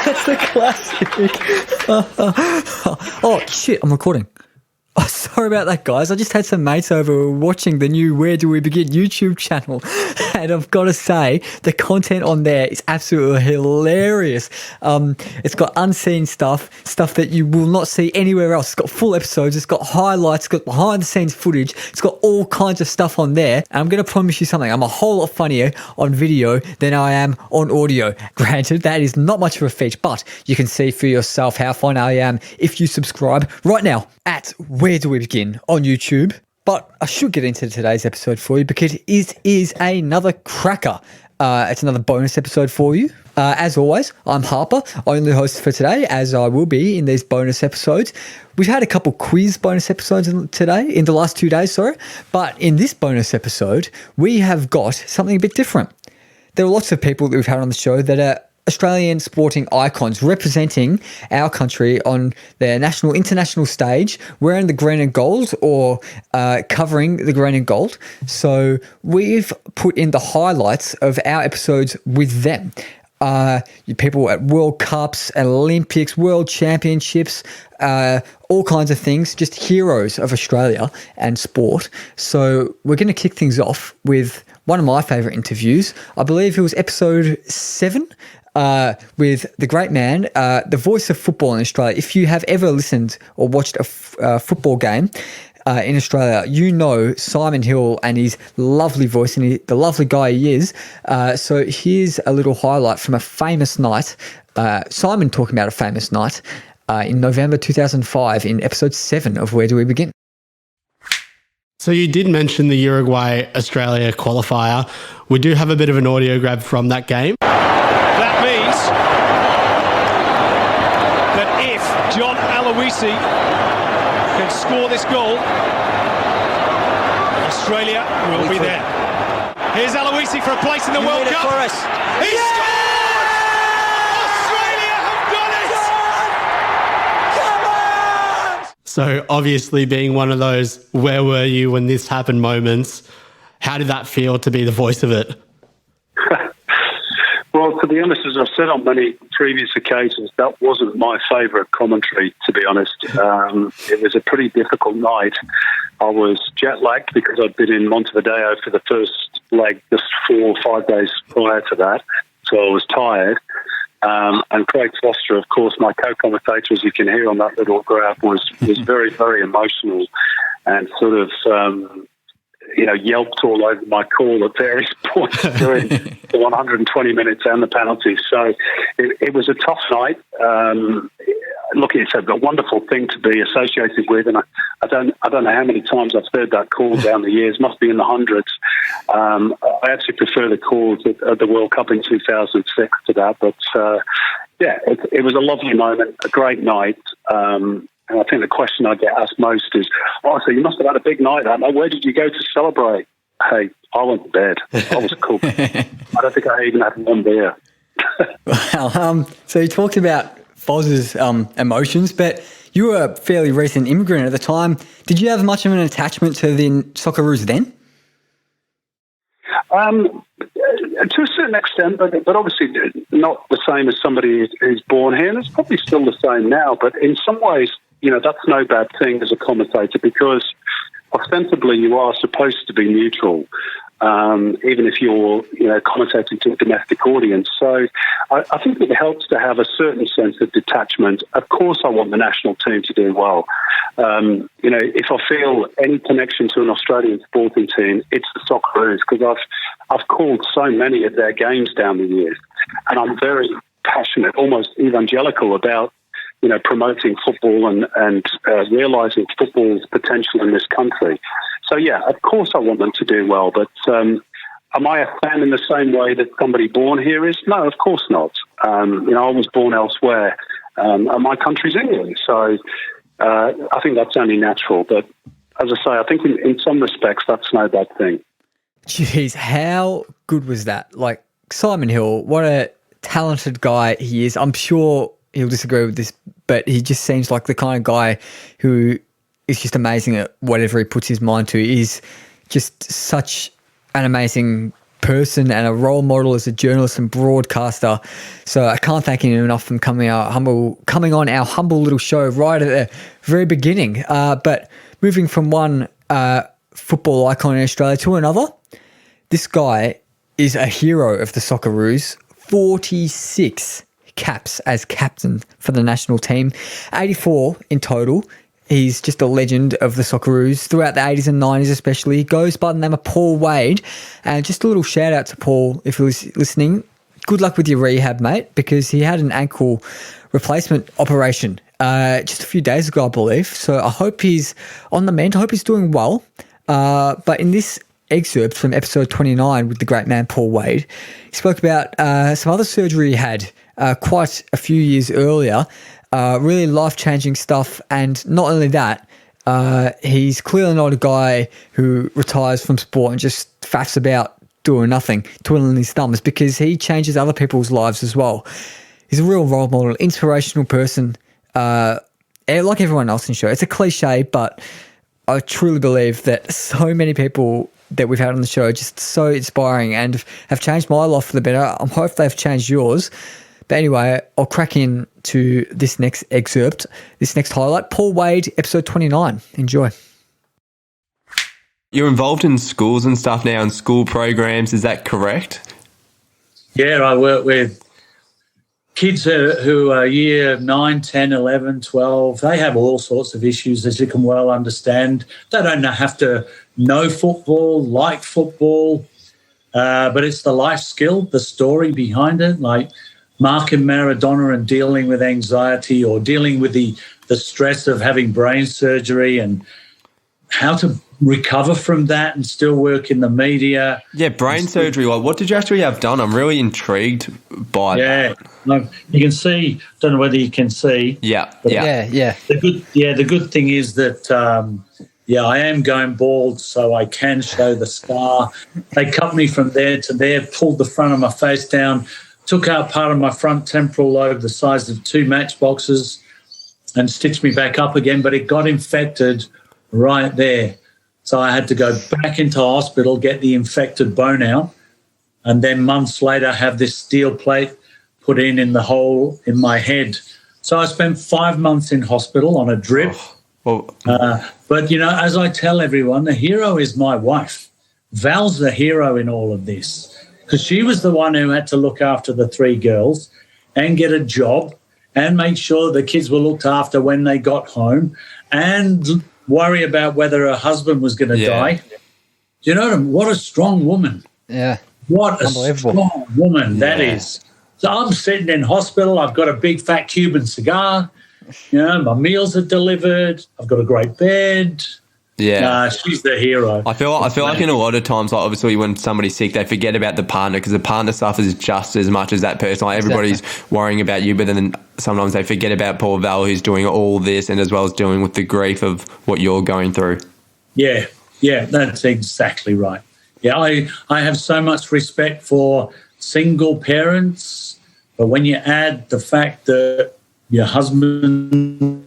That's the classic. Oh, shit, I'm recording. Oh, sorry about that, guys. I just had some mates over watching the new Where Do We Begin YouTube channel. And I've got to say, the content on there is absolutely hilarious. It's got unseen stuff that you will not see anywhere else. It's got full episodes. It's got highlights. It's got behind the scenes footage. It's got all kinds of stuff on there. And I'm going to promise you something. I'm a whole lot funnier on video than I am on audio. Granted, that is not much of a feat, but you can see for yourself how funny I am if you subscribe right now at Where Do We Begin on YouTube. But I should get into today's episode for you because it is another cracker. It's another bonus episode for you. As always, I'm Harper, only host for today, as I will be in these bonus episodes. We've had a couple quiz bonus episodes in the last 2 days, but in this bonus episode, we have got something a bit different. There are lots of people that we've had on the show that are Australian sporting icons representing our country on their national, international stage, wearing the green and gold or covering the green and gold. So we've put in the highlights of our episodes with them. People at World Cups, Olympics, World Championships, all kinds of things, just heroes of Australia and sport. So we're going to kick things off with one of my favourite interviews. I believe it was episode 7. With the great man, the voice of football in Australia. If you have ever listened or watched a football game in Australia, you know Simon Hill and his lovely voice and the lovely guy he is. So here's a little highlight from a famous night. Simon talking about a famous night in November 2005 in episode 7 of Where Do We Begin? So you did mention the Uruguay-Australia qualifier. We do have a bit of an audio grab from that game. That means that if John Aloisi can score this goal, Australia will be there. Here's Aloisi for a place in the World Cup. He scored! Australia have done it! Come on! So obviously being one of those where were you when this happened moments, how did that feel to be the voice of it? Well, to be honest, as I've said on many previous occasions, that wasn't my favourite commentary, to be honest. It was a pretty difficult night. I was jet-lagged because I'd been in Montevideo for the first leg just 4 or 5 days prior to that, so I was tired. And Craig Foster, of course, my co-commentator, as you can hear on that little graph, was very, very emotional and sort of yelped all over my call at various points during the 120 minutes and the penalties. So it was a tough night. Look, it's a wonderful thing to be associated with, and I don't know how many times I've heard that call down the years. Must be in the hundreds. I actually prefer the calls at the World Cup in 2006 to that. But it was a lovely moment, a great night. And I think the question I get asked most is, so you must have had a big night that night. Where did you go to celebrate? Hey, I went to bed. I was cooked. I don't think I even had one beer. Well, so you talked about Foz's emotions, but you were a fairly recent immigrant at the time. Did you have much of an attachment to the Socceroos then? To a certain extent, but obviously not the same as somebody who's born here. And it's probably still the same now, but in some ways, that's no bad thing as a commentator because ostensibly you are supposed to be neutral, even if you're commentating to a domestic audience. So I think it helps to have a certain sense of detachment. Of course, I want the national team to do well. If I feel any connection to an Australian sporting team, it's the Socceroos because I've called so many of their games down the years, and I'm very passionate, almost evangelical about promoting football and realising football's potential in this country. So, yeah, of course I want them to do well, but am I a fan in the same way that somebody born here is? No, of course not. I was born elsewhere, and my country's England, so I think that's only natural. But as I say, I think in some respects that's no bad thing. Jeez, how good was that? Like, Simon Hill, what a talented guy he is. I'm sure he'll disagree with this, but he just seems like the kind of guy who is just amazing at whatever he puts his mind to. He's just such an amazing person and a role model as a journalist and broadcaster. So I can't thank him enough for coming on our humble little show right at the very beginning. But moving from one football icon in Australia to another, this guy is a hero of the Socceroos. 46 caps as captain for the national team, 84 in total. He's just a legend of the Socceroos throughout the 80s and 90s especially. He goes by the name of Paul Wade. And just a little shout out to Paul if you're listening. Good luck with your rehab, mate, because he had an ankle replacement operation just a few days ago, I believe. So I hope he's on the mend. I hope he's doing well. But in this excerpt from episode 29 with the great man Paul Wade, he spoke about some other surgery he had quite a few years earlier, really life-changing stuff. And not only that, he's clearly not a guy who retires from sport and just faffs about doing nothing, twiddling his thumbs, because he changes other people's lives as well. He's a real role model, inspirational person, like everyone else in the show. It's a cliche, but I truly believe that so many people that we've had on the show are just so inspiring and have changed my life for the better. I hope they've changed yours. But anyway, I'll crack in to this next excerpt, this next highlight. Paul Wade, episode 29. Enjoy. You're involved in schools and stuff now, in school programs. Is that correct? Yeah, I work with kids who are year 9, 10, 11, 12. They have all sorts of issues, as you can well understand. They don't have to know football, like football, but it's the life skill, the story behind it, like Mark and Maradona and dealing with anxiety or dealing with the stress of having brain surgery and how to recover from that and still work in the media. Yeah, brain surgery. Like, what did you actually have done? I'm really intrigued by that. Yeah, you can see. Don't know whether you can see. Yeah. The good thing is that I am going bald, so I can show the scar. They cut me from there to there, pulled the front of my face down, took out part of my front temporal lobe the size of 2 matchboxes, and stitched me back up again. But it got infected right there. So I had to go back into hospital, get the infected bone out, and then months later have this steel plate put in the hole in my head. So I spent 5 months in hospital on a drip. But, as I tell everyone, the hero is my wife. Val's the hero in all of this because she was the one who had to look after the 3 girls and get a job and make sure the kids were looked after when they got home and worry about whether her husband was going to die. You know what a strong woman. Yeah. What a strong woman that is. So I'm sitting in hospital. I've got a big fat Cuban cigar. My meals are delivered. I've got a great bed. Yeah. She's the hero. I feel like in a lot of times, like obviously when somebody's sick, they forget about the partner because the partner suffers just as much as that person. Like everybody's worrying about you, but then sometimes they forget about poor Val who's doing all this and as well as dealing with the grief of what you're going through. Yeah, that's exactly right. Yeah, I have so much respect for single parents, but when you add the fact that your husband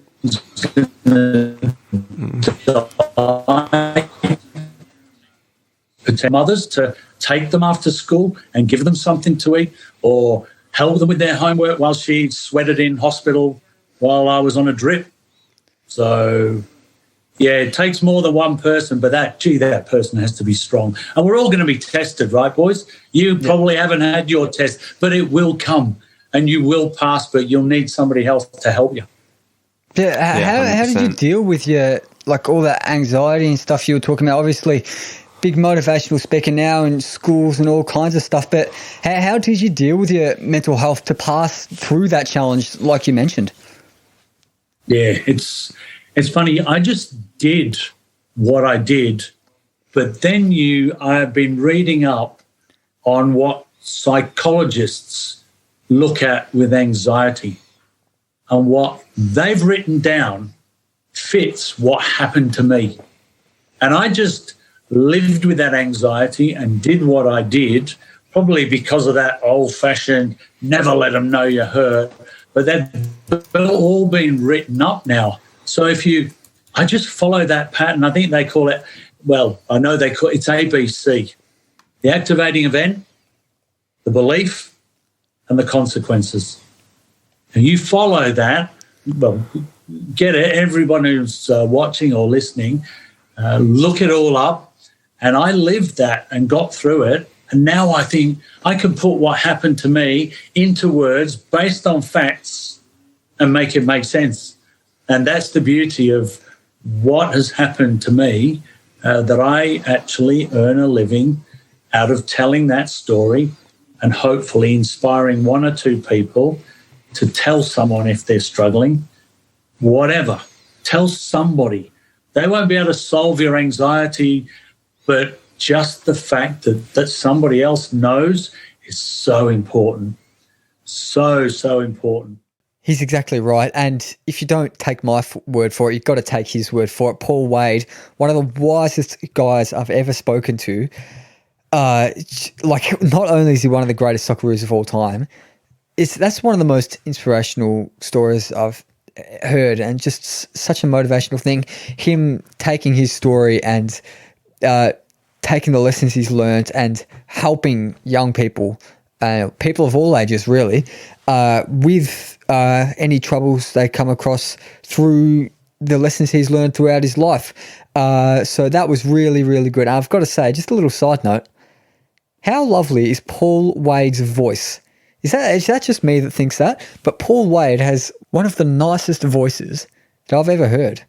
mothers to take them after school and give them something to eat or help them with their homework while she sweated in hospital while I was on a drip. So, it takes more than one person, but that person has to be strong. And we're all going to be tested, right, boys? You probably haven't had your test, but it will come and you will pass, but you'll need somebody else to help you. Yeah, how did you deal with all that anxiety and stuff you were talking about? Obviously, big motivational speaker now in schools and all kinds of stuff, but how did you deal with your mental health to pass through that challenge like you mentioned? Yeah, it's funny. I just did what I did, but then I've been reading up on what psychologists look at with anxiety. And what they've written down fits what happened to me. And I just lived with that anxiety and did what I did, probably because of that old-fashioned never let them know you're hurt. But they've all been written up now. So I just follow that pattern. I think they call it, I know it's ABC. the activating event, the belief, and the consequences. And you follow that, well, get it, everyone who's watching or listening, look it all up. And I lived that and got through it. And now I think I can put what happened to me into words based on facts and make it make sense. And that's the beauty of what has happened to me, that I actually earn a living out of telling that story and hopefully inspiring one or two people to tell someone if they're struggling, whatever. Tell somebody. They won't be able to solve your anxiety, but just the fact that somebody else knows is so important. So, so important. He's exactly right. And if you don't take my word for it, you've got to take his word for it. Paul Wade, one of the wisest guys I've ever spoken to. Not only is he one of the greatest Socceroos of all time, that's one of the most inspirational stories I've heard, and just such a motivational thing. Him taking his story and taking the lessons he's learned and helping young people, people of all ages really, with any troubles they come across through the lessons he's learned throughout his life. So that was really, really good. I've got to say, just a little side note, how lovely is Paul Wade's voice? Is that just me that thinks that? But Paul Wade has one of the nicest voices that I've ever heard.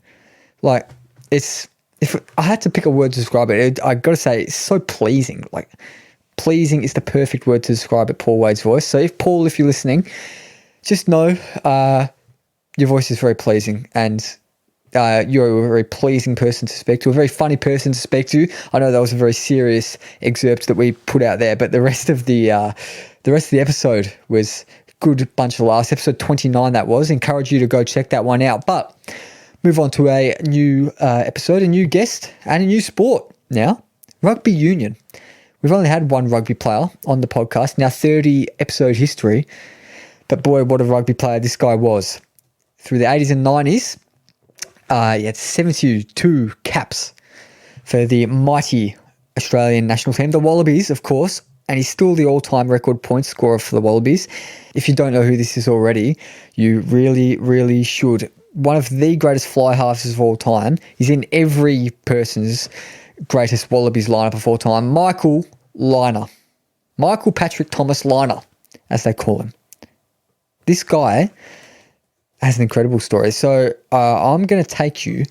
Like, if I had to pick a word to describe it, I got to say it's so pleasing. Like, pleasing is the perfect word to describe it, Paul Wade's voice. So if you're listening, just know your voice is very pleasing, and you're a very pleasing person to speak to, a very funny person to speak to. I know that was a very serious excerpt that we put out there, but the rest of the episode was a good bunch of laughs. Episode 29 that was. Encourage you to go check that one out. But move on to a new episode, a new guest, and a new sport now, rugby union. We've only had one rugby player on the podcast, now 30 episode history. But boy, what a rugby player this guy was. Through the 80s and 90s, he had 72 caps for the mighty Australian national team, the Wallabies, of course, and he's still the all-time record point scorer for the Wallabies. If you don't know who this is already, you really, really should. One of the greatest fly halves of all time. He's in every person's greatest Wallabies lineup of all time. Michael Patrick Thomas Liner, as they call him. This guy has an incredible story. So I'm going to take you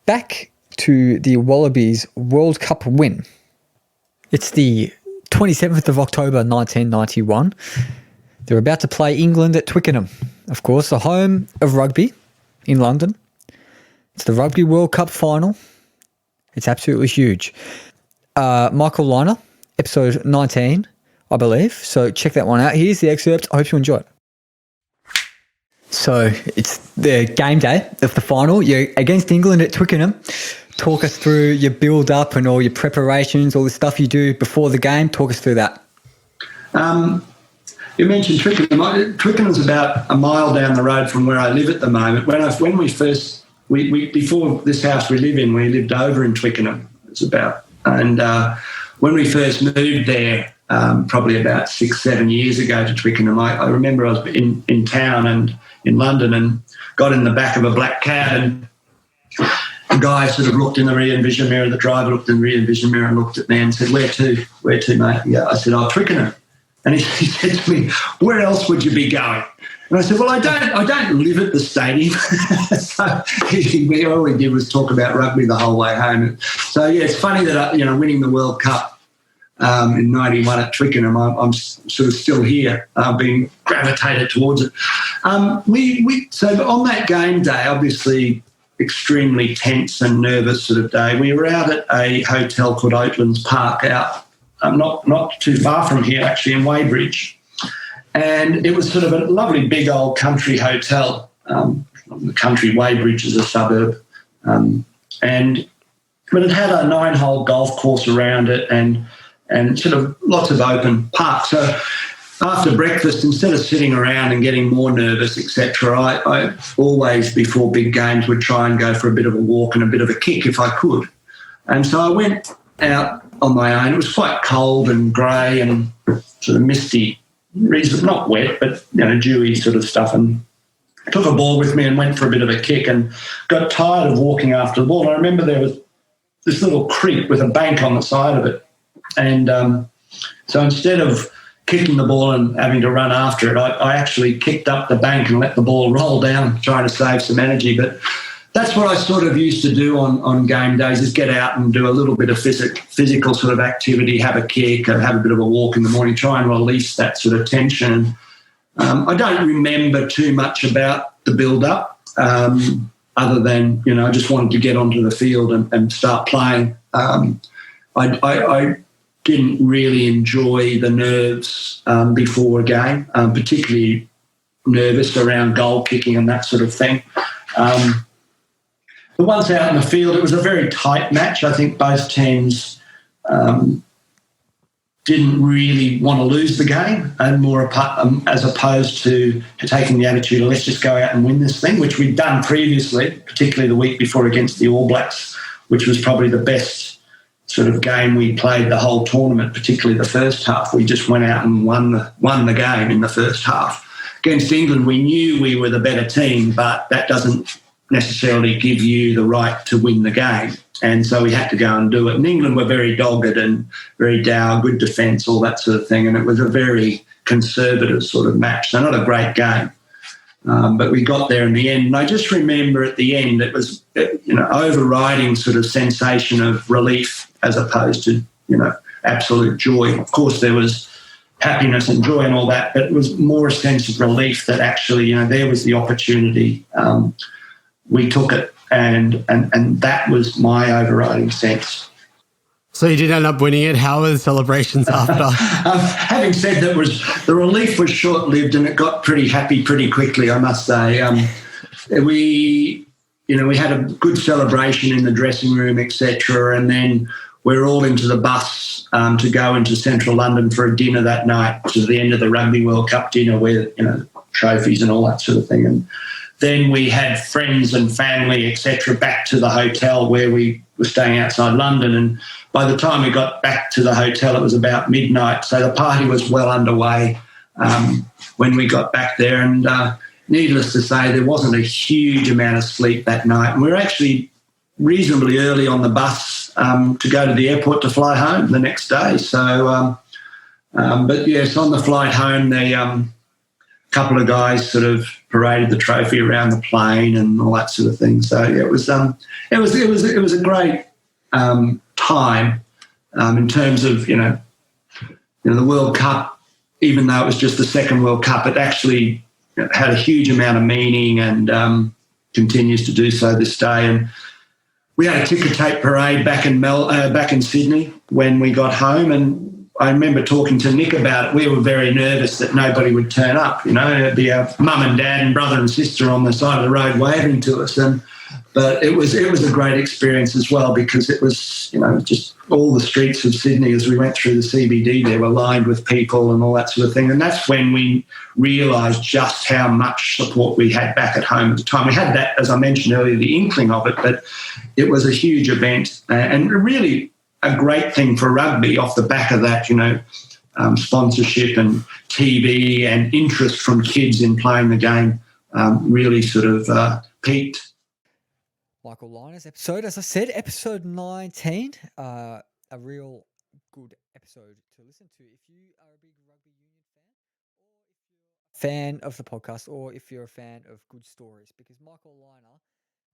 back to the Wallabies World Cup win. It's the 27th of October 1991. They're about to play England at Twickenham. Of course, the home of rugby in London. It's the Rugby World Cup final. It's absolutely huge. Michael Liner, episode 19, I believe. So check that one out. Here's the excerpt. I hope you enjoy it. So it's the game day of the final. You're against England at Twickenham. Talk us through your build-up and all your preparations, all the stuff you do before the game. Talk us through that. You mentioned Twickenham. Twickenham's about a mile down the road from where I live at the moment. When we first, before this house we live in, we lived over in Twickenham. When we first moved there, probably about 6-7 years ago to Twickenham, I remember I was in town and in London and got in the back of a black cab, and the guy sort of looked in the rear vision mirror, the driver looked in the rear vision mirror and looked at me and said, Where to, mate? Yeah, I said, Twickenham. And he said to me, where else would you be going? And I said, well, I don't live at the stadium. So all we did was talk about rugby the whole way home. So, yeah, it's funny that, winning the World Cup in 91 at Twickenham, I'm sort of still here, being gravitated towards it. So on that game day, obviously extremely tense and nervous sort of day, we were out at a hotel called Oatlands Park out not too far from here, actually, in Weybridge. And it was sort of a lovely big old country hotel. The country, Weybridge is a suburb. But it had a 9-hole golf course around it and sort of lots of open park. So after breakfast, instead of sitting around and getting more nervous, etc., I always, before big games, would try and go for a bit of a walk and a bit of a kick if I could. And so I went out on my own. It was quite cold and grey and sort of misty, not wet, but dewy sort of stuff. And I took a ball with me and went for a bit of a kick and got tired of walking after the ball. And I remember there was this little creek with a bank on the side of it. And so instead of kicking the ball and having to run after it, I actually kicked up the bank and let the ball roll down, trying to save some energy. But that's what I sort of used to do on game days, is get out and do a little bit of physical sort of activity, have a kick, or have a bit of a walk in the morning, try and release that sort of tension. I don't remember too much about the build-up, other than, I just wanted to get onto the field and start playing. I didn't really enjoy the nerves before a game, particularly nervous around goal kicking and that sort of thing. But once out in the field, it was a very tight match. I think both teams didn't really want to lose the game, and more as opposed to taking the attitude of let's just go out and win this thing, which we'd done previously, particularly the week before against the All Blacks, which was probably the best sort of game we played the whole tournament, particularly the first half. We just went out and won the game in the first half. Against England, we knew we were the better team, but that doesn't necessarily give you the right to win the game. And so we had to go and do it. And England were very dogged and very dour, good defence, all that sort of thing. And it was a very conservative sort of match. So not a great game. But we got there in the end. And I just remember at the end, it was, overriding sort of sensation of relief as opposed to, absolute joy. Of course, there was happiness and joy and all that, but it was more a sense of relief that actually, there was the opportunity. We took it, and that was my overriding sense. So you did end up winning it. How were the celebrations after? Having said that, the relief was short-lived, and it got pretty happy pretty quickly, I must say. We had a good celebration in the dressing room, etc., and then we're all into the bus to go into central London for a dinner that night, which is the end of the Rugby World Cup dinner, where trophies and all that sort of thing. And then we had friends and family, etc., back to the hotel where we were staying outside London. And by the time we got back to the hotel, it was about midnight. So the party was well underway when we got back there. And needless to say, there wasn't a huge amount of sleep that night. And we were actually reasonably early on the bus to go to the airport to fly home the next day. So, but yes, on the flight home, the couple of guys sort of paraded the trophy around the plane and all that sort of thing. So yeah, it was a great time in terms of the World Cup. Even though it was just the second World Cup, it actually had a huge amount of meaning and continues to do so this day. And we had a ticker tape parade back in Sydney when we got home, and I remember talking to Nick about it. We were very nervous that nobody would turn up. It'd be our mum and dad and brother and sister on the side of the road waving to us. But it was a great experience as well, because it was, just all the streets of Sydney as we went through the CBD there were lined with people and all that sort of thing. And that's when we realised just how much support we had back at home at the time. We had that, as I mentioned earlier, the inkling of it, but it was a huge event and really a great thing for rugby off the back of that, sponsorship and TV and interest from kids in playing the game really sort of peaked. Michael Liner's episode, as I said, episode 19, a real good episode to listen to if you are a big rugby union fan, or if you're a fan of the podcast, or if you're a fan of good stories, because Michael Liner,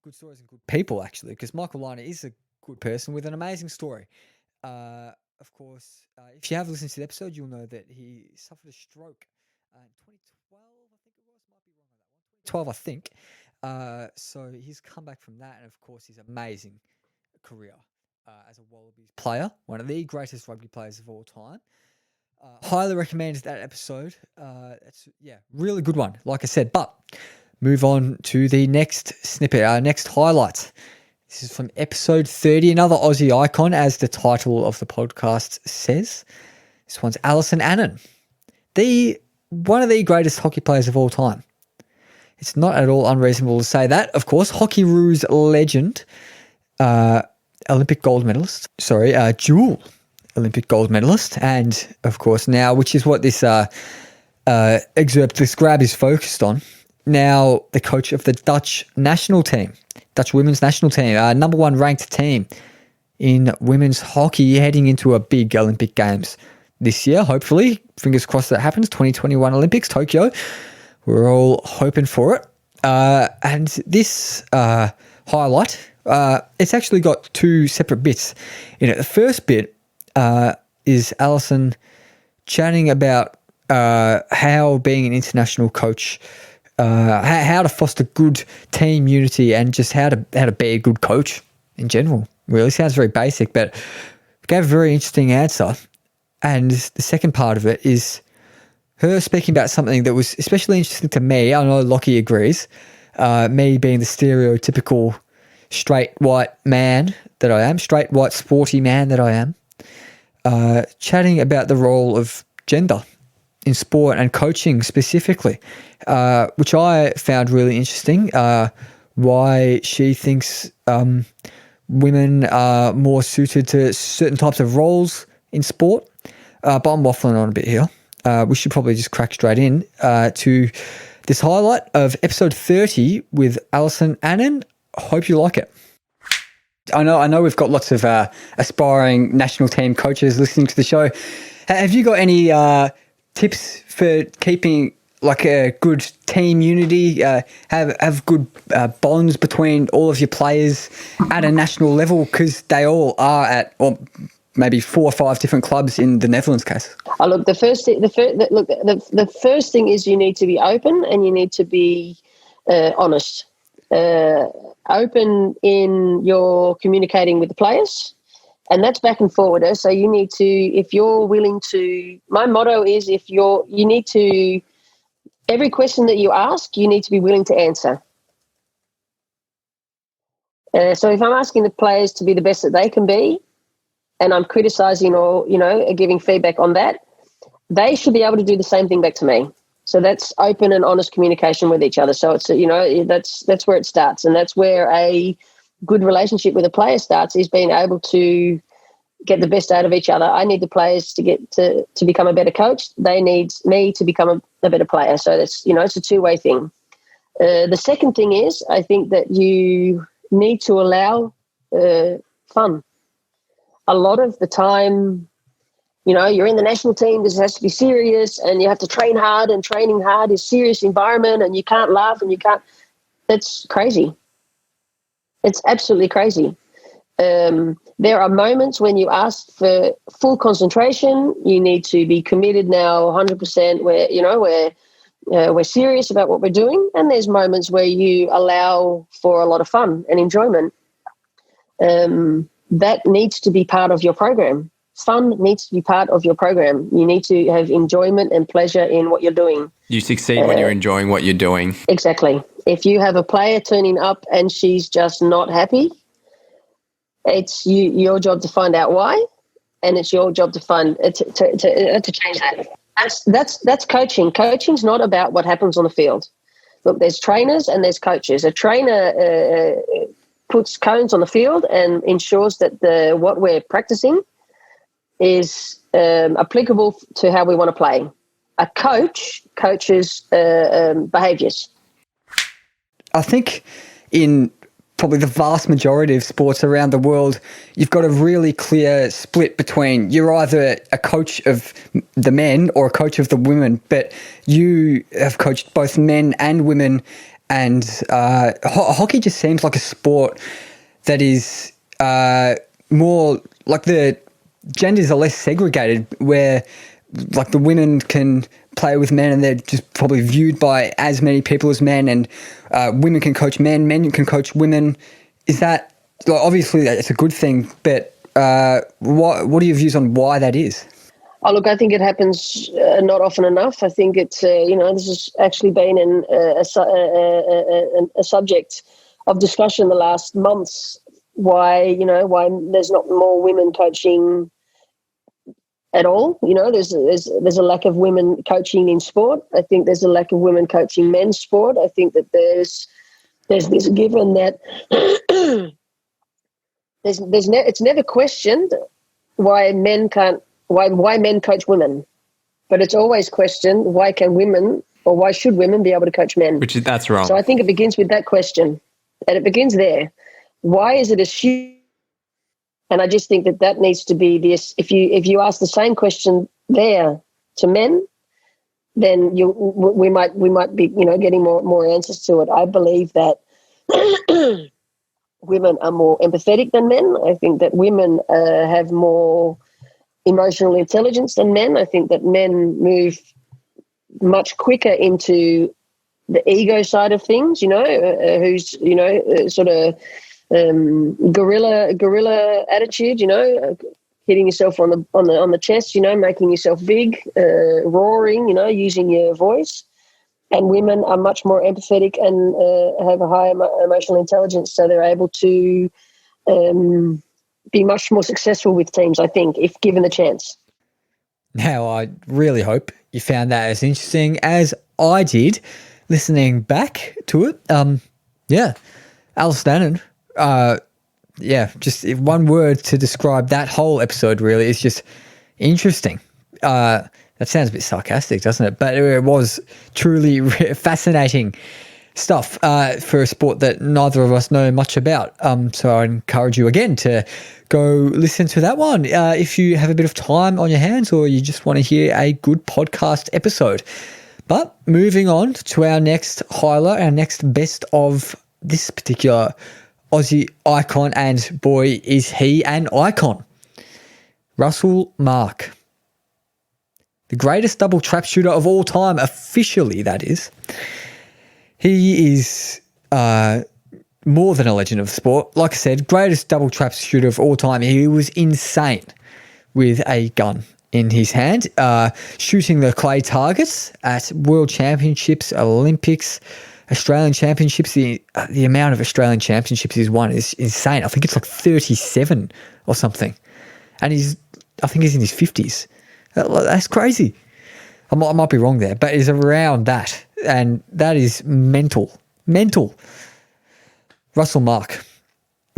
good stories and good people actually, because Michael Liner is a good person with an amazing story. Of course, if you have listened to the episode, you'll know that he suffered a stroke in 2012, I think it was, might be wrong on that one, 2012, I think. So he's come back from that, and of course his amazing career as a Wallabies player, one of the greatest rugby players of all time. Highly recommend that episode. It's really good one, like I said. But move on to the next snippet, our next highlight. This is from episode 30, another Aussie icon, as the title of the podcast says. This one's Alison Annan, one of the greatest hockey players of all time. It's not at all unreasonable to say that. Of course, Hockeyroos legend, Olympic gold medalist, Jewel Olympic gold medalist, and of course now, which is what this excerpt, this grab is focused on, now the coach of the Dutch national team, Dutch women's national team, number one ranked team in women's hockey, heading into a big Olympic Games this year, hopefully. Fingers crossed that happens. 2021 Olympics, Tokyo. We're all hoping for it. And this highlight, it's actually got two separate bits in it. The first bit is Alison chatting about how being an international coach, how to foster good team unity, and just how to be a good coach in general. Really sounds very basic, but gave a very interesting answer. And the second part of it is her speaking about something that was especially interesting to me. I know Lockie agrees. Me being the stereotypical straight white man that I am, straight white sporty man that I am, chatting about the role of gender in sport and coaching specifically, which I found really interesting. Why she thinks women are more suited to certain types of roles in sport. But I'm waffling on a bit here. We should probably just crack straight in to this highlight of episode 30 with Alison Annan. Hope you like it. I know we've got lots of aspiring national team coaches listening to the show. Have you got any tips for keeping like a good team unity, have good bonds between all of your players at a national level, because they all are at maybe 4 or 5 different clubs in the Netherlands case? Oh, look, the first thing is you need to be open and you need to be honest. Open in your communicating with the players, and that's back and forward. So you need to, if you're willing to, my motto is every question that you ask, you need to be willing to answer. So if I'm asking the players to be the best that they can be, and I'm criticising or, giving feedback on that, they should be able to do the same thing back to me. So that's open and honest communication with each other. So it's, that's where it starts. And that's where a good relationship with a player starts, is being able to get the best out of each other. I need the players to become a better coach. They need me to become a better player. So that's, it's a two-way thing. The second thing is, I think that you need to allow fun. A lot of the time, you're in the national team, this has to be serious and you have to train hard, and training hard is serious environment and you can't laugh and you can't. That's crazy. It's absolutely crazy. There are moments when you ask for full concentration. You need to be committed now 100% where we're serious about what we're doing. And there's moments where you allow for a lot of fun and enjoyment. That needs to be part of your program. Fun needs to be part of your program. You need to have enjoyment and pleasure in what you're doing. You succeed when you're enjoying what you're doing. Exactly. If you have a player turning up and she's just not happy, it's your job to find out why, and it's your job to to change that. That's coaching. Coaching's not about what happens on the field. Look, there's trainers and there's coaches. A trainer puts cones on the field and ensures that what we're practicing is applicable to how we want to play. A coach coaches behaviours. I think in probably the vast majority of sports around the world, you've got a really clear split between you're either a coach of the men or a coach of the women, but you have coached both men and women. And hockey just seems like a sport that is more like the genders are less segregated, where like the women can play with men and they're just probably viewed by as many people as men, and women can coach men, men can coach women. Is that, like, obviously it's a good thing, but what are your views on why that is? Oh, look, I think it happens not often enough. I think it's, this has actually been a subject of discussion the last months, why there's not more women coaching at all. There's a lack of women coaching in sport. I think there's a lack of women coaching men's sport. I think that there's this given that it's never questioned why men coach women, but it's always questioned why can women or why should women be able to coach men? That's wrong. So I think it begins with that question, and it begins there. Why is it assumed? And I just think that needs to be this. If you ask the same question there to men, then we might be getting more answers to it. I believe that women are more empathetic than men. I think that women have more emotional intelligence than men. I think that men move much quicker into the ego side of things. Who's sort of guerrilla attitude. Hitting yourself on the chest, making yourself big, roaring, using your voice. And women are much more empathetic and have a higher emotional intelligence, so they're able to be much more successful with teams, I think, if given the chance. Now, I really hope you found that as interesting as I did listening back to it. Alice Stannon, just one word to describe that whole episode really is just interesting. That sounds a bit sarcastic, doesn't it? But it was truly fascinating stuff for a sport that neither of us know much about. So I encourage you again to go listen to that one if you have a bit of time on your hands or you just want to hear a good podcast episode. But moving on to our next highlight, our next best of this particular Aussie icon, and boy, is he an icon. Russell Mark. The greatest double trap shooter of all time, officially that is. He is more than a legend of the sport. Like I said, greatest double trap shooter of all time. He was insane with a gun in his hand, shooting the clay targets at World Championships, Olympics, Australian Championships. The amount of Australian Championships he's won is insane. I think it's like 37 or something. And I think he's in his 50s. That's crazy. I might be wrong there, but it's around that. And that is mental. Russell Mark.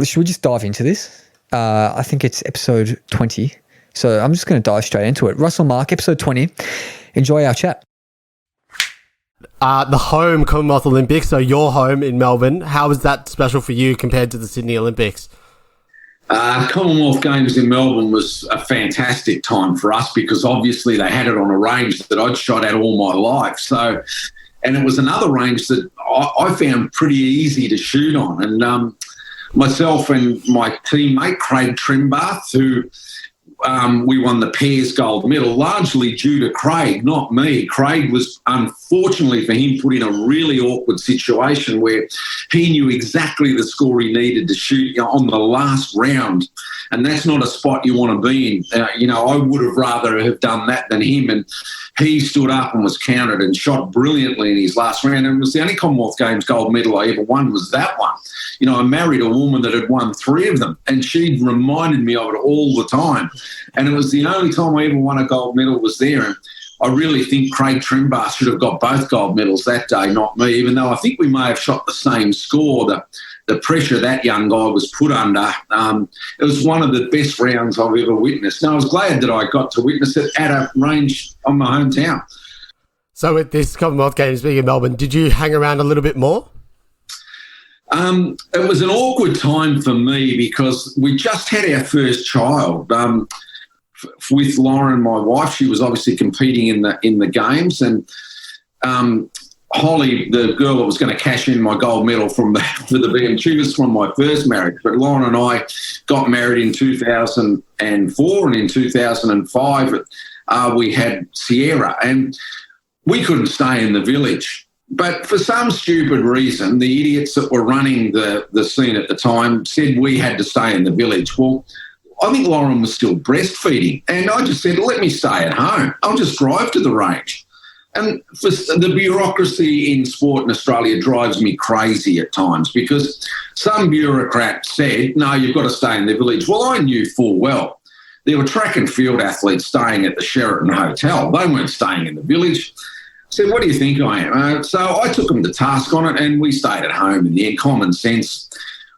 Should we just dive into this? I think it's episode 20. So I'm just going to dive straight into it. Russell Mark, episode 20. Enjoy our chat. The home Commonwealth Olympics, so your home in Melbourne, how was that special for you compared to the Sydney Olympics? Commonwealth Games in Melbourne was a fantastic time for us because obviously they had it on a range that I'd shot at all my life. So, and it was another range that I found pretty easy to shoot on. And myself and my teammate, Craig Trimbath, who we won the pairs gold medal, largely due to Craig, not me. Craig was, unfortunately for him, put in a really awkward situation where he knew exactly the score he needed to shoot on the last round, and that's not a spot you want to be in. I would have rather have done that than him, and he stood up and was counted and shot brilliantly in his last round, and it was the only Commonwealth Games gold medal I ever won was that one. I married a woman that had won 3 of them, and she reminded me of it all the time. And it was the only time I ever won a gold medal was there. And I really think Craig Trimbath should have got both gold medals that day, not me, even though I think we may have shot the same score. The pressure that young guy was put under, it was one of the best rounds I've ever witnessed. And I was glad that I got to witness it at a range on my hometown. So with this Commonwealth Games being in Melbourne, did you hang around a little bit more? It was an awkward time for me because we just had our first child. With Lauren, my wife, she was obviously competing in the games, and Holly, the girl that was going to cash in my gold medal for the BM, she was from my first marriage. But Lauren and I got married in 2004, and in 2005 we had Sierra, and we couldn't stay in the village. But for some stupid reason, the idiots that were running the scene at the time said we had to stay in the village. Well, I think Lauren was still breastfeeding, and I just said, let me stay at home. I'll just drive to the range. And for the bureaucracy in sport in Australia drives me crazy at times because some bureaucrat said, no, you've got to stay in the village. Well, I knew full well there were track and field athletes staying at the Sheraton Hotel. They weren't staying in the village. I said, what do you think I am? So I took them to task on it, and we stayed at home in the end. Common sense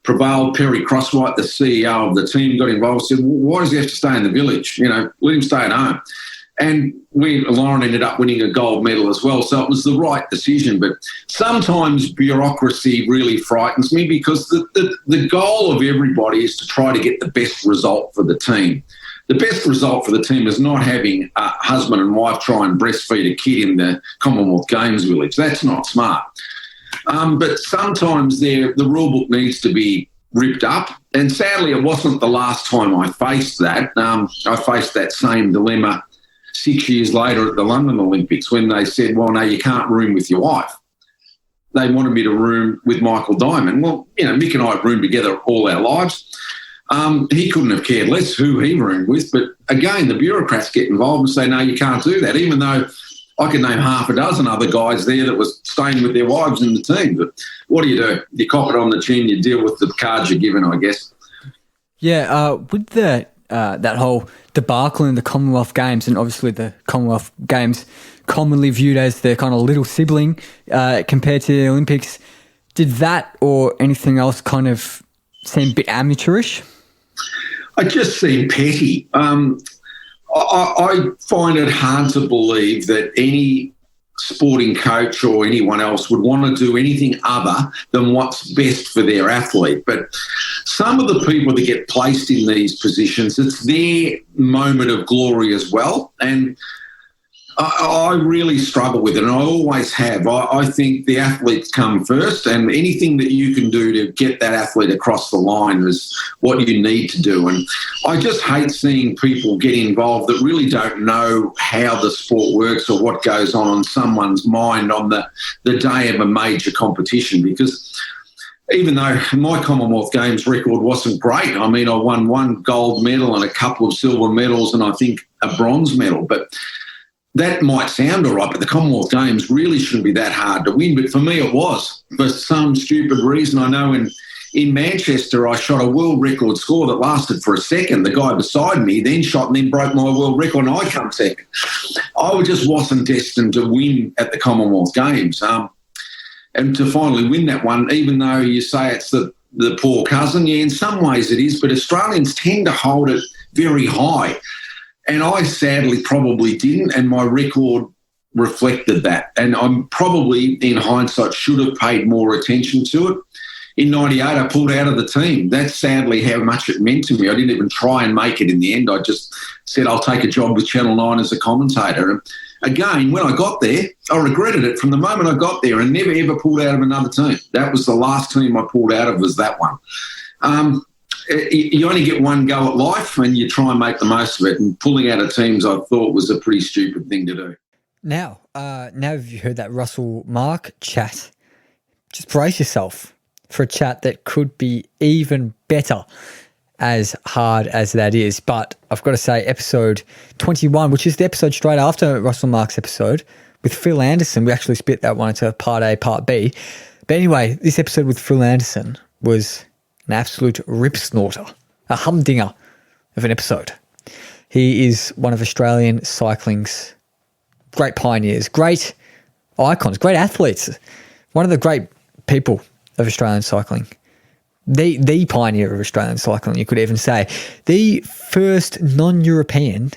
prevailed. Perry Crosswhite, the CEO of the team, got involved, said, well, why does he have to stay in the village? Let him stay at home. And Lauren ended up winning a gold medal as well. So it was the right decision. But sometimes bureaucracy really frightens me, because the goal of everybody is to try to get the best result for the team. The best result for the team is not having a husband and wife try and breastfeed a kid in the Commonwealth Games village. That's not smart. But sometimes the rule book needs to be ripped up. And sadly, it wasn't the last time I faced that. I faced that same dilemma 6 years later at the London Olympics, when they said, well, no, you can't room with your wife. They wanted me to room with Michael Diamond. Well, Mick and I have roomed together all our lives. He couldn't have cared less who he roomed with. But again, the bureaucrats get involved and say, no, you can't do that, even though I could name half a dozen other guys there that was staying with their wives in the team. But what do? You cop it on the chin, you deal with the cards you're given, I guess. Yeah, with that whole debacle in the Commonwealth Games, and obviously the Commonwealth Games commonly viewed as the kind of little sibling compared to the Olympics, did that or anything else kind of seem a bit amateurish? I just seem petty. I find it hard to believe that any sporting coach or anyone else would want to do anything other than what's best for their athlete. But some of the people that get placed in these positions, it's their moment of glory as well. And I really struggle with it, and I always have. I think the athletes come first, and anything that you can do to get that athlete across the line is what you need to do. And I just hate seeing people get involved that really don't know how the sport works or what goes on someone's mind on the day of a major competition, because even though my Commonwealth Games record wasn't great, I mean, I won one gold medal and a couple of silver medals and I think a bronze medal, but that might sound all right, but the Commonwealth Games really shouldn't be that hard to win. But for me, it was. For some stupid reason, I know in Manchester, I shot a world record score that lasted for a second. The guy beside me then shot and then broke my world record, and I come second. I just wasn't destined to win at the Commonwealth Games. And to finally win that one, even though you say it's the poor cousin, yeah, in some ways it is, but Australians tend to hold it very high. And I sadly probably didn't, and my record reflected that. And I'm probably, in hindsight, should have paid more attention to it. In 98, I pulled out of the team. That's sadly how much it meant to me. I didn't even try and make it in the end. I just said I'll take a job with Channel 9 as a commentator. And again, when I got there, I regretted it from the moment I got there and never, ever pulled out of another team. That was the last team I pulled out of, was that one. You only get one go at life and you try and make the most of it. And pulling out of teams, I thought, was a pretty stupid thing to do. Now you've heard that Russell Mark chat, just brace yourself for a chat that could be even better, as hard as that is. But I've got to say, episode 21, which is the episode straight after Russell Mark's episode with Phil Anderson, we actually split that one into part A, part B. But anyway, this episode with Phil Anderson was an absolute rip snorter, a humdinger of an episode. He is one of Australian cycling's great pioneers, great icons, great athletes, one of the great people of Australian cycling. The pioneer of Australian cycling, you could even say. The first non-European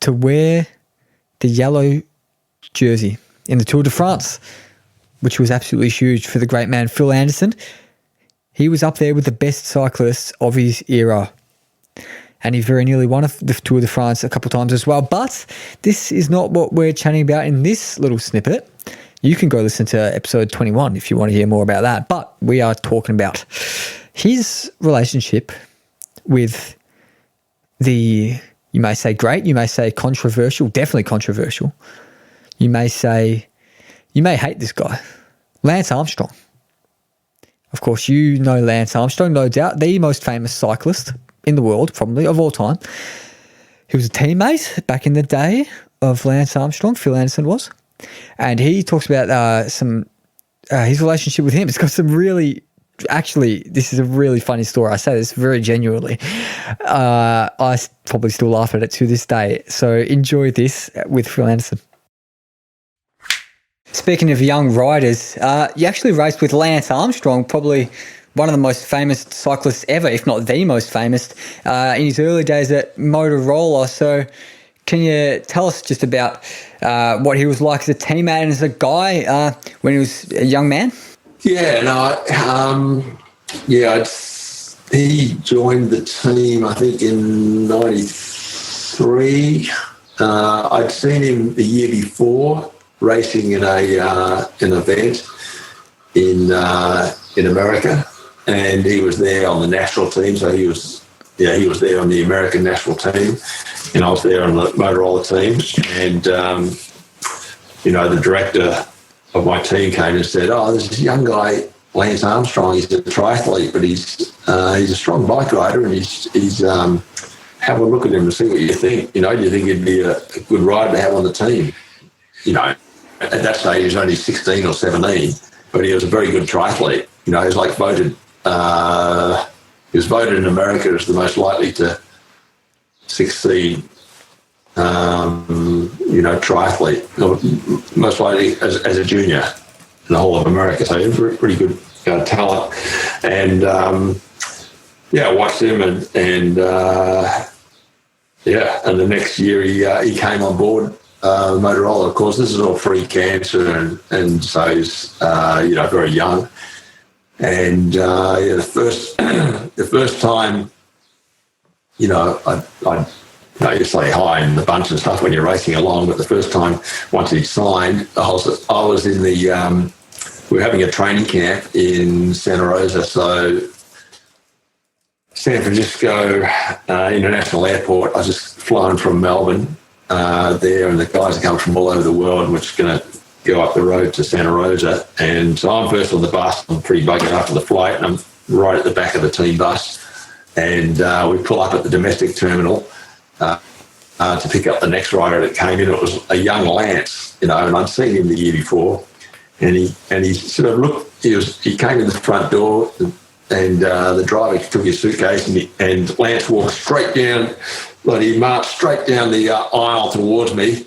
to wear the yellow jersey in the Tour de France, which was absolutely huge for the great man Phil Anderson. He was up there with the best cyclists of his era. And he very nearly won the Tour de France a couple of times as well. But this is not what we're chatting about in this little snippet. You can go listen to episode 21 if you want to hear more about that. But we are talking about his relationship with you may say great, you may say controversial, definitely controversial. You may hate this guy, Lance Armstrong. Of course, you know Lance Armstrong, no doubt, the most famous cyclist in the world, probably, of all time. He was a teammate back in the day of Lance Armstrong, Phil Anderson was. And he talks about his relationship with him. It's got some really, actually, this is a really funny story. I say this very genuinely. I probably still laugh at it to this day. So enjoy this with Phil Anderson. Speaking of young riders, you actually raced with Lance Armstrong probably one of the most famous cyclists ever, if not the most famous, in his early days at Motorola. So can you tell us just about what he was like as a teammate and as a guy when he was a young man? Yeah, he joined the team, I think, in 93. I'd seen him the year before racing in an event in America, and he was there on the national team. So he was there on the American national team, and I was there on the Motorola team. And the director of my team came and said, "Oh, there's this young guy, Lance Armstrong. He's a triathlete, but he's a strong bike rider, and he's have a look at him and see what you think. Do you think he'd be a good rider to have on the team?" At that stage he was only 16 or 17, but he was a very good triathlete. He was like voted. He was voted in America as the most likely to succeed. Triathlete, most likely as a junior in the whole of America. So he was a pretty good talent, and I watched him, and the next year he came on board Motorola. Of course, this is all pre-cancer, and so he's very young. And the first time, you say hi in the bunch and stuff when you're racing along, but the first time, once he signed, I was in we were having a training camp in Santa Rosa, so San Francisco International Airport. I was just flying from Melbourne there, and the guys are coming from all over the world, and we're just going to go up the road to Santa Rosa. And so I'm first on the bus. I'm pretty buggered after the flight, and I'm right at the back of the team bus. And we pull up at the domestic terminal to pick up the next rider that came in. It was a young Lance, and I'd seen him the year before. And he sort of looked. He came in the front door, and the driver took his suitcase, and Lance walked straight down. He marched straight down the aisle towards me.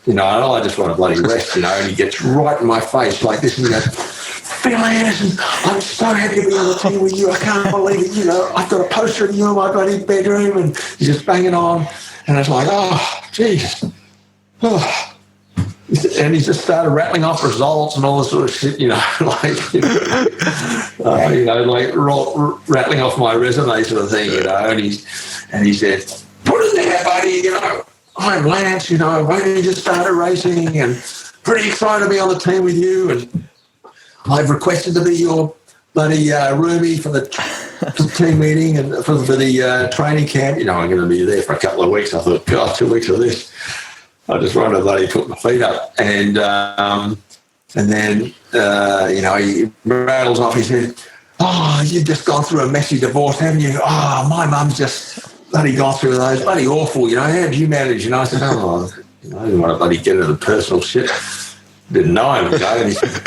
And I just want to bloody rest, and he gets right in my face like this, and he goes, "Phil Anderson, I'm so happy to be on the team with you. I can't believe it. I've got a poster of you in my bloody bedroom," and he's just banging on. And it's like, oh, jeez. Oh. And he just started rattling off results and all this sort of shit, rattling off my resume sort of thing, and he said, "Put it there, buddy, I'm Lance, I've only just started racing and pretty excited to be on the team with you, and I've requested to be your bloody roomie for the team meeting and for the training camp. I'm going to be there for a couple of weeks." I thought, God, 2 weeks of this. I just wanted to bloody put my feet up. And then, he rattles off. He said, "Oh, you've just gone through a messy divorce, haven't you? Oh, my mum's just bloody gone through those. Bloody awful, how did you manage?" I said, "Oh, I didn't want to bloody get into the personal shit. Didn't know him, And he said,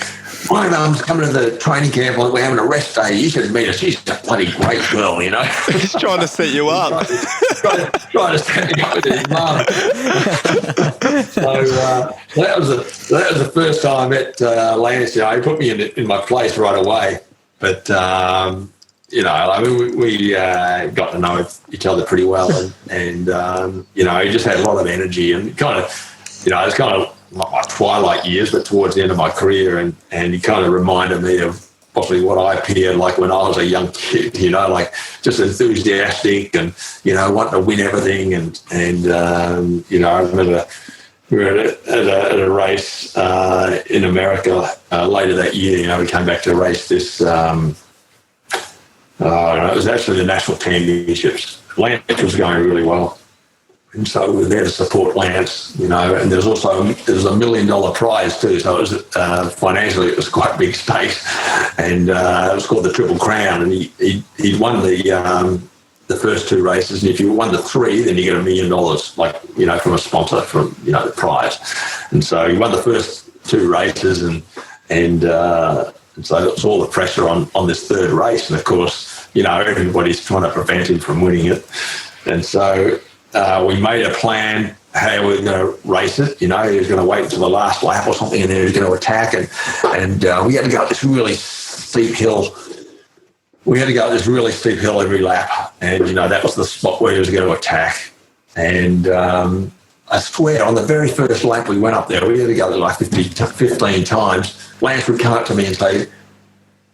"My mum's coming to the training camp, we're having a rest day. You should meet her. She's a bloody great girl, He's trying to set you up. trying to set me up with his mum." So that was the first time I met Lance. He put me in my place right away. But we got to know each other pretty well, and he just had a lot of energy, and kind of, it's kind of not my twilight years, but towards the end of my career, and he kind of reminded me of possibly what I appeared like when I was a young kid, just enthusiastic and, wanting to win everything. And I remember we were at a race in America later that year. We came back to race this, it was actually the national championships. Lance was going really well. And so we were there to support Lance, and there was $1 million prize too. So it was financially, it was quite a big space, and it was called the Triple Crown. And he won the first two races, and if you won the three, then you get $1 million, from a sponsor from the prize. And so he won the first two races, and so it was all the pressure on this third race. And of course, everybody's trying to prevent him from winning it, and so. We made a plan how we were going to race it. He was going to wait until the last lap or something, and then he was going to attack. And we had to go up this really steep hill we had to go up this really steep hill every lap, and that was the spot where he was going to attack. And I swear, on the very first lap we went up there, we had to go like 15 times. Lance would come up to me and say,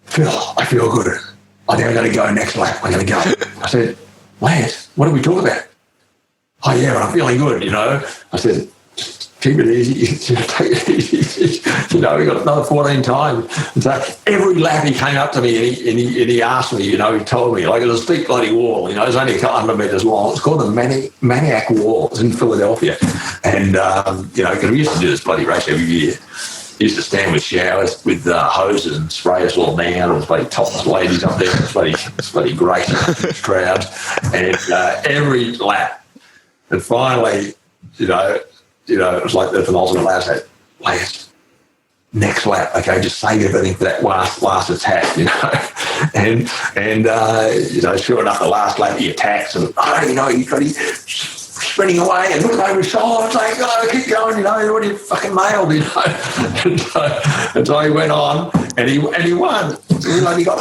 "Phil, I feel good. I think I'm going to go next lap. I'm going to go." I said, "Lance, what are we talking about?" "Oh, yeah, I'm feeling good, I said, "Just keep it easy. Take it easy." We got another 14 times. And so every lap he came up to me and he asked me, he told me, like, it was a steep bloody wall, it's only a couple hundred metres long. It's called the Maniac Wall. It's in Philadelphia. And, because we used to do this bloody race every year. He used to stand with showers, with hoses and spray us all down. It was bloody topless ladies up there. It's bloody great crowd. And every lap. And finally, it was like the penultimate lap. I said, "Lance, next lap, okay, just save everything for that last attack," And sure enough, the last lap he attacks and, he's spinning away and looking over his shoulder saying, "Oh, keep going, you're already fucking nailed," and so he went on and he won. He only got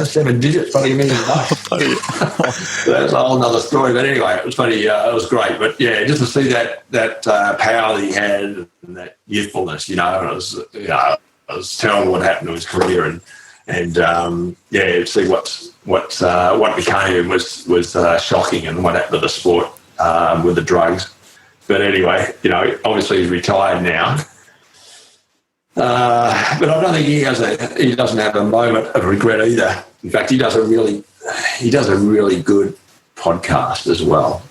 7 digits, $20 million. That's a whole nother story. But anyway, it was funny. It was great. But yeah, just to see that power that he had and that youthfulness, it was terrible what happened to his career, and see what became him was shocking, and what happened to the sport with the drugs. But anyway, obviously he's retired now. But I don't think he doesn't have a moment of regret either. In fact, he does a really good podcast as well.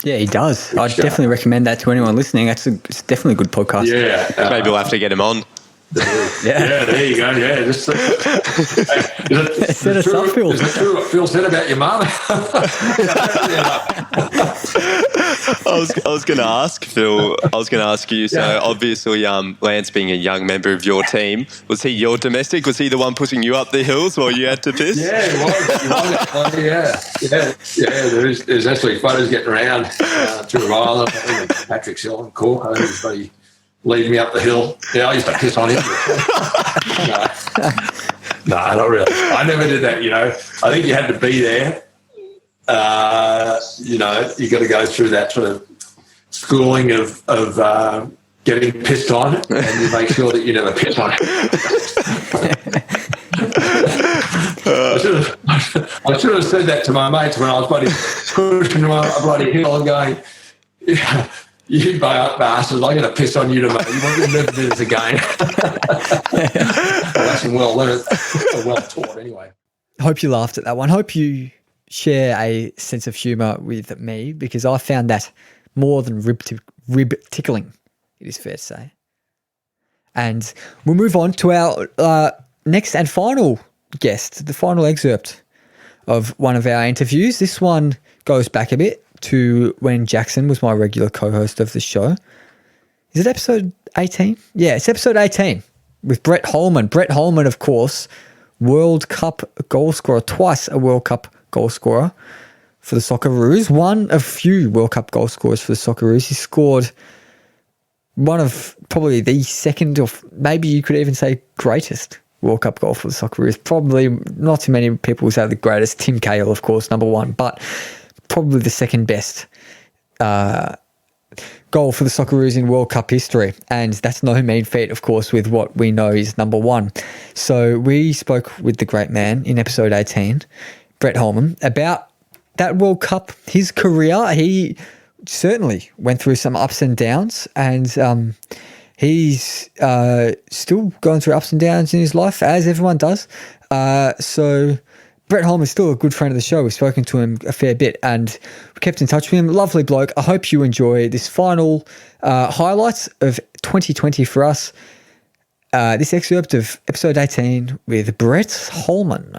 Yeah, he does. I'd definitely recommend that to anyone listening. It's definitely a good podcast. Yeah. Maybe we'll have to get him on. Yeah, there you go. Yeah, just set us up, Phil. Is it true what Phil said about your mum? I was going to ask Phil. I was going to ask you. So obviously, Lance being a young member of your team, was he your domestic? Was he the one pushing you up the hills while you had to piss? Yeah, he was. Yeah. There's actually photos getting around through Ireland. Patrick Hill and Cork. I think everybody lead me up the hill. Yeah, I used to piss on him. No, not really. I never did that, I think you had to be there. You got to go through that sort of schooling of getting pissed on, and you make sure that you never piss on it. I should have said that to my mates when I was pushing them up a bloody hill and going, "Yeah, you bastards, I'm going to piss on you tomorrow. You won't never do this again." Lesson well learned, well taught anyway. Hope you laughed at that one. Hope you share a sense of humour with me, because I found that more than rib tickling, it is fair to say. And we'll move on to our next and final guest, the final excerpt of one of our interviews. This one goes back a bit to when Jackson was my regular co-host of the show. Is it episode 18? Yeah, it's episode 18 with Brett Holman. Brett Holman, of course, World Cup goal scorer, twice a World Cup goal scorer for the Socceroos, one of few World Cup goal scorers for the Socceroos. He scored one of probably the second, or maybe you could even say greatest World Cup goal for the Socceroos. Probably not too many people will say the greatest. Tim Cahill, of course, number one, but probably the second best goal for the Socceroos in World Cup history. And that's no mean feat, of course, with what we know is number one. So we spoke with the great man in episode 18, Brett Holman, about that World Cup, his career. He certainly went through some ups and downs, and he's still going through ups and downs in his life, as everyone does. So Brett Holman is still a good friend of the show. We've spoken to him a fair bit and we kept in touch with him. Lovely bloke. I hope you enjoy this final highlights of 2020 for us. This excerpt of episode 18 with Brett Holman.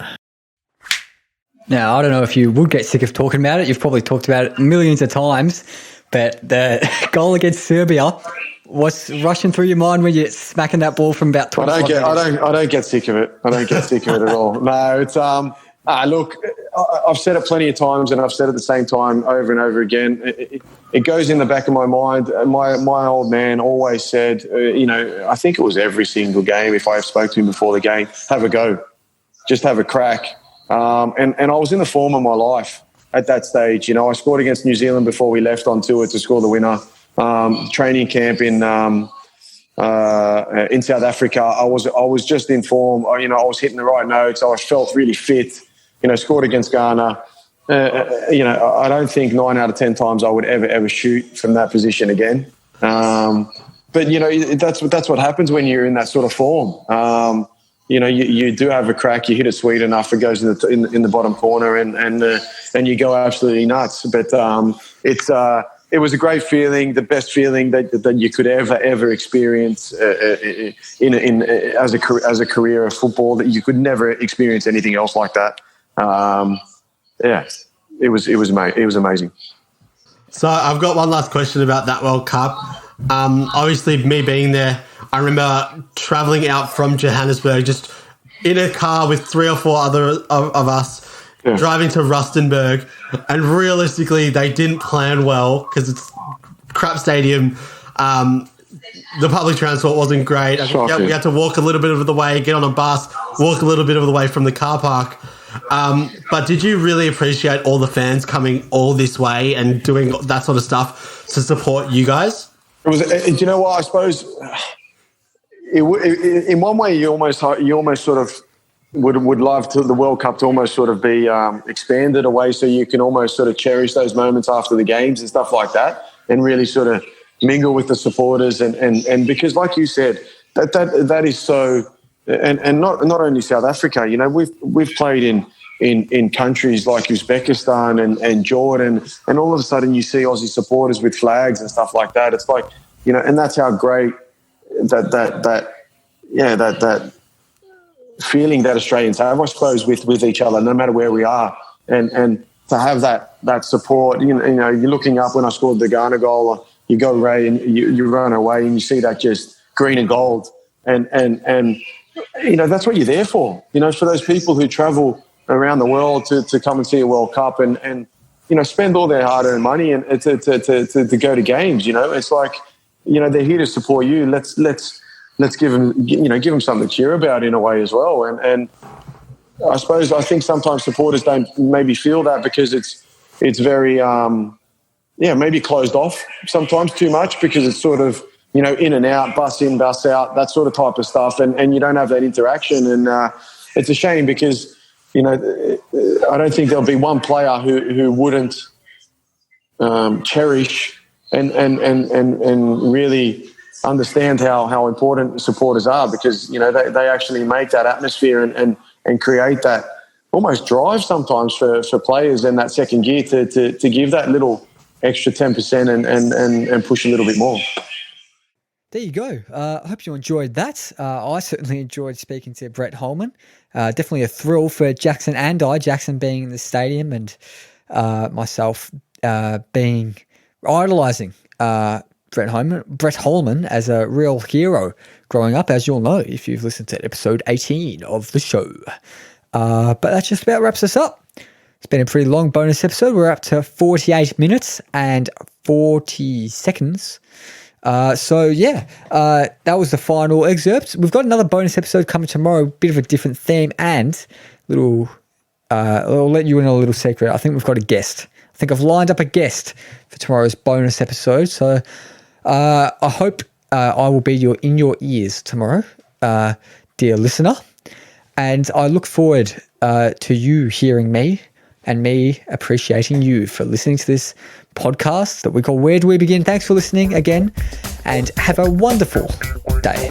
Now, I don't know if you would get sick of talking about it. You've probably talked about it millions of times, but the goal against Serbia, what's rushing through your mind when you're smacking that ball from about 20 I don't get sick of it. I don't get sick of it at all. No, it's look, I've said it plenty of times, and I've said it at the same time over and over again. It goes in the back of my mind. My old man always said, I think it was every single game, if I spoke to him before the game, have a go, just have a crack. And I was in the form of my life at that stage. I scored against New Zealand before we left on tour to score the winner. Training camp in South Africa, I was just in form. I was hitting the right notes. I felt really fit. Scored against Ghana. I don't think 9 out of 10 times I would ever shoot from that position again. But that's what happens when you're in that sort of form. You do have a crack. You hit it sweet enough, it goes in the bottom corner, and you go absolutely nuts. But it was a great feeling, the best feeling that you could ever experience as a career of football. That you could never experience anything else like that. It was amazing. So I've got one last question about that World Cup. Obviously, me being there, I remember traveling out from Johannesburg just in a car with 3 or 4 other of us, driving to Rustenburg, and realistically, they didn't plan well because it's crap stadium. The public transport wasn't great. We had to walk a little bit of the way, get on a bus, walk a little bit of the way from the car park. But did you really appreciate all the fans coming all this way and doing that sort of stuff to support you guys? It was. Do you know what? I suppose in one way you almost sort of would love to the World Cup to almost sort of be expanded away, so you can almost sort of cherish those moments after the games and stuff like that, and really sort of mingle with the supporters and because, like you said, that is so. And not only South Africa, we've played in countries like Uzbekistan and Jordan, and all of a sudden you see Aussie supporters with flags and stuff like that. It's like, and that's how great that feeling that Australians have, I suppose, with each other, no matter where we are, and to have that support. You're looking up when I scored the Ghana goal, you go away and you run away and you see that just green and gold, and that's what you're there for. For those people who travel around the world to come and see a World Cup and spend all their hard-earned money and to go to games. It's like, they're here to support you. Let's give them something to cheer about in a way as well. And I think sometimes supporters don't maybe feel that because it's very maybe closed off sometimes too much, because it's sort of in and out, bus in, bus out, that sort of type of stuff, and you don't have that interaction. And it's a shame because I don't think there'll be one player who wouldn't cherish and really understand how important supporters are, because they actually make that atmosphere and create that almost drive sometimes for players in that second gear to give that little extra 10% and push a little bit more. There you go. I hope you enjoyed that. I certainly enjoyed speaking to Brett Holman. Definitely a thrill for Jackson and I, Jackson being in the stadium and myself being idolising Brett Holman as a real hero growing up, as you'll know if you've listened to episode 18 of the show. But that just about wraps us up. It's been a pretty long bonus episode. We're up to 48 minutes and 40 seconds. That was the final excerpt. We've got another bonus episode coming tomorrow, bit of a different theme, and I'll let you in a little secret. I think we've got a guest. I think I've lined up a guest for tomorrow's bonus episode. So I hope I will be in your ears tomorrow, dear listener. And I look forward to you hearing me and me appreciating you for listening to this podcast that we call Where Do We Begin? Thanks for listening again, and have a wonderful day.